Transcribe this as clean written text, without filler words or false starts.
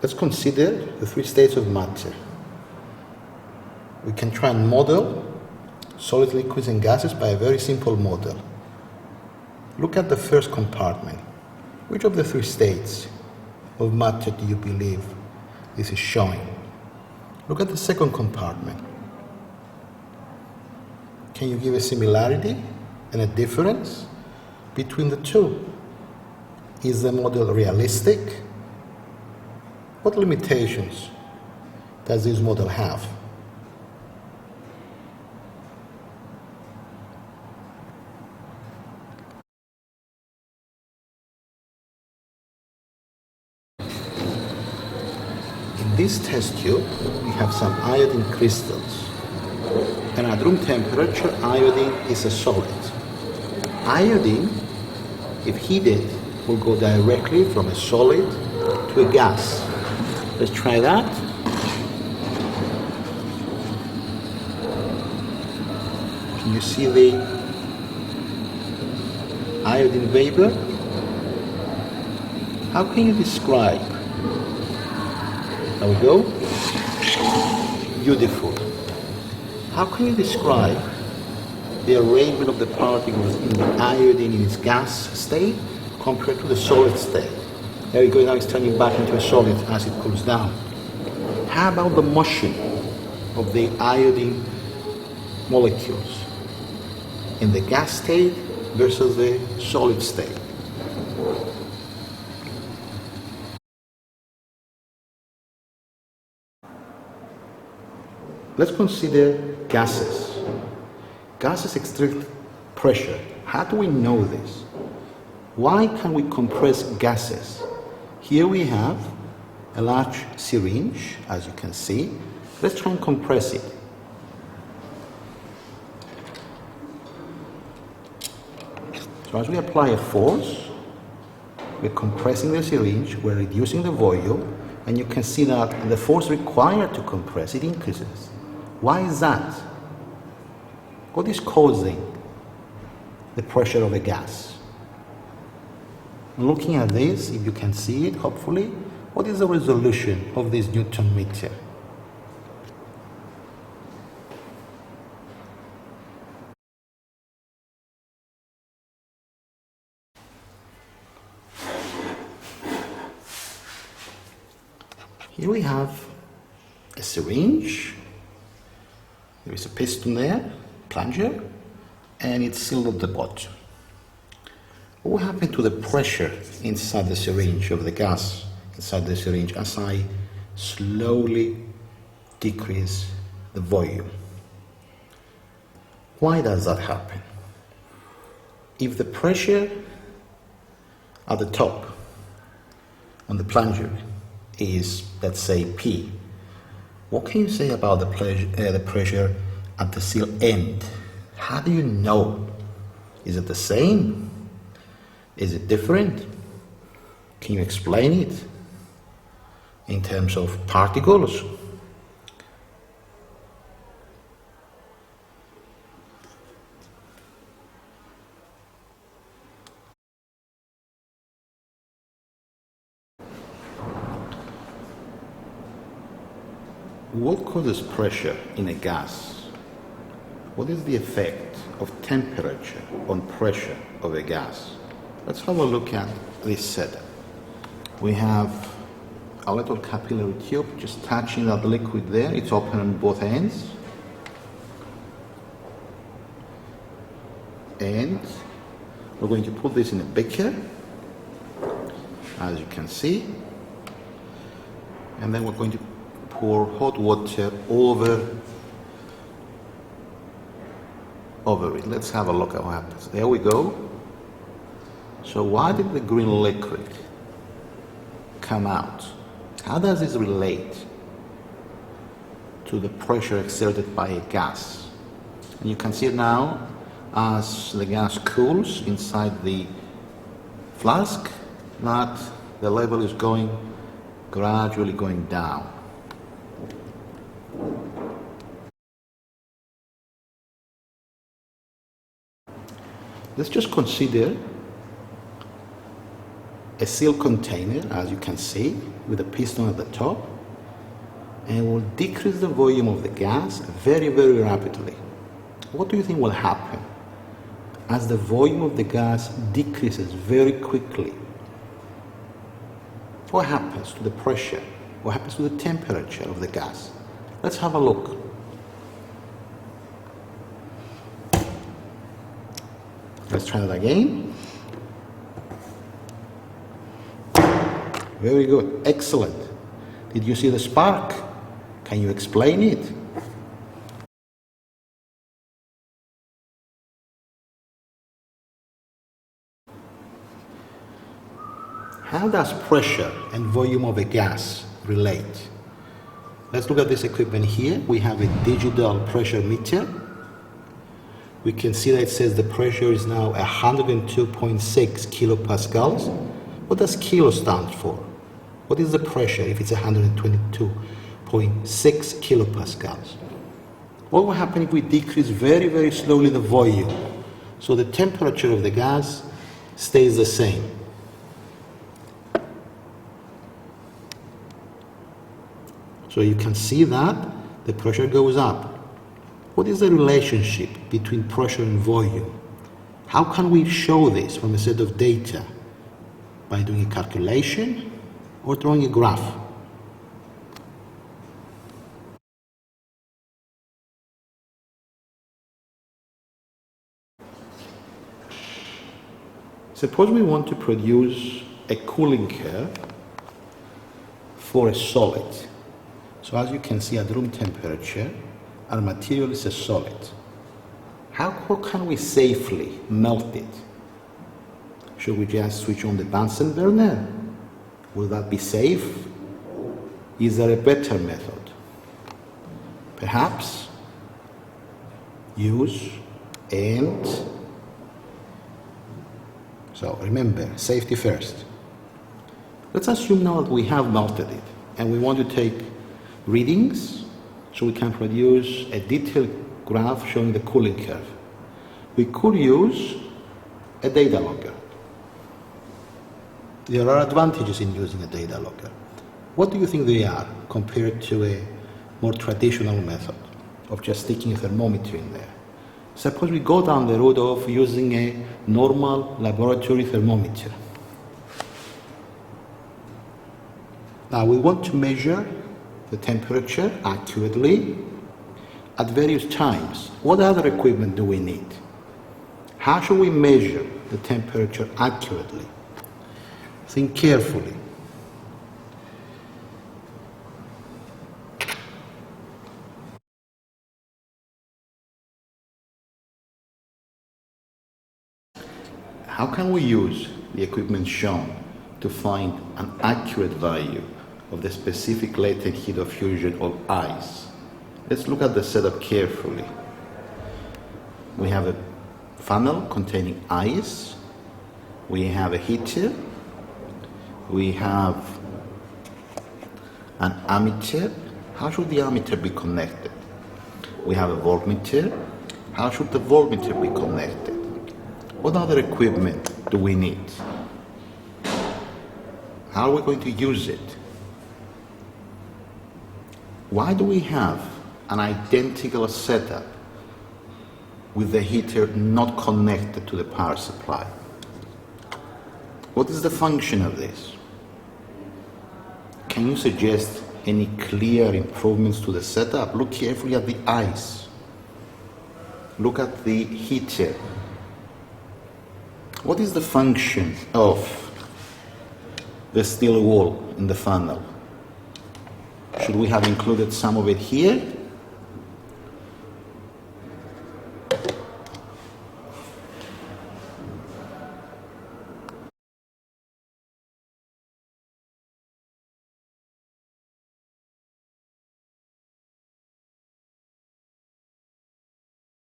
Let's consider the three states of matter. We can try and model solid, liquids, and gases by a very simple model. Look at the first compartment. Which of the three states of matter do you believe this is showing? Look at the second compartment. Can you give a similarity and a difference between the two? Is the model realistic? What limitations does this model have? In this test tube, we have some iodine crystals. And at room temperature, iodine is a solid. Iodine, if heated, will go directly from a solid to a gas. Let's try that. Can you see the iodine vapor? How can you describe? There we go. Beautiful. How can you describe the arrangement of the particles in the iodine in its gas state compared to the solid state? There we go, now it's turning back into a solid as it cools down. How about the motion of the iodine molecules in the gas state versus the solid state? Let's consider gases. Gases exert pressure. How do we know this? Why can we compress gases? Here we have a large syringe, as you can see. Let's try and compress it. So as we apply a force, we're compressing the syringe, we're reducing the volume, and you can see that the force required to compress it increases. Why is that? What is causing the pressure of a gas? Looking at this, if you can see it, hopefully, what is the resolution of this Newton meter? Here we have a syringe. There is a piston there, plunger, and it's sealed at the bottom. What will happen to the pressure inside the syringe of the gas inside the syringe as I slowly decrease the volume? Why does that happen? If the pressure at the top on the plunger is, let's say, P, what can you say about the pressure at the seal end? How do you know? Is it the same? Is it different? Can you explain it in terms of particles? What causes pressure in a gas? What is the effect of temperature on pressure of a gas? Let's have a look at this setup. We have a little capillary tube just touching that liquid there. It's open on both ends. And we're going to put this in a beaker, as you can see. And then we're going to pour hot water over it. Let's have a look at what happens. There we go. So why did the green liquid come out? How does this relate to the pressure exerted by a gas? And you can see it now as the gas cools inside the flask, that the level is gradually going down. Let's just consider a sealed container, as you can see, with a piston at the top, and will decrease the volume of the gas very, very rapidly. What do you think will happen as the volume of the gas decreases very quickly? What happens to the pressure? What happens to the temperature of the gas? Let's have a look. Let's try that again. Very good, excellent. Did you see the spark? Can you explain it? How does pressure and volume of a gas relate? Let's look at this equipment here. We have a digital pressure meter. We can see that it says the pressure is now 102.6 kilopascals. What does kilo stand for? What is the pressure if it's 122.6 kilopascals? What will happen if we decrease very, very slowly the volume so the temperature of the gas stays the same? So you can see that the pressure goes up. What is the relationship between pressure and volume? How can we show this from a set of data? By doing a calculation or drawing a graph? Suppose we want to produce a cooling curve for a solid. So as you can see at room temperature, our material is a solid. How can we safely melt it? Should we just switch on the Bunsen burner? Will that be safe? Is there a better method? Perhaps use and... So remember, safety first. Let's assume now that we have melted it and we want to take readings so we can produce a detailed graph showing the cooling curve. We could use a data logger. There are advantages in using a data logger. What do you think they are compared to a more traditional method of just sticking a thermometer in there? Suppose we go down the road of using a normal laboratory thermometer. Now we want to measure the temperature accurately at various times. What other equipment do we need? How should we measure the temperature accurately? Think carefully. How can we use the equipment shown to find an accurate value of the specific latent heat of fusion of ice? Let's look at the setup carefully. We have a funnel containing ice. We have a heater. We have an ammeter. How should the ammeter be connected? We have a voltmeter. How should the voltmeter be connected? What other equipment do we need? How are we going to use it? Why do we have an identical setup with the heater not connected to the power supply? What is the function of this? Can you suggest any clear improvements to the setup? Look carefully at the ice. Look at the heater. What is the function of the steel wool in the funnel? Should we have included some of it here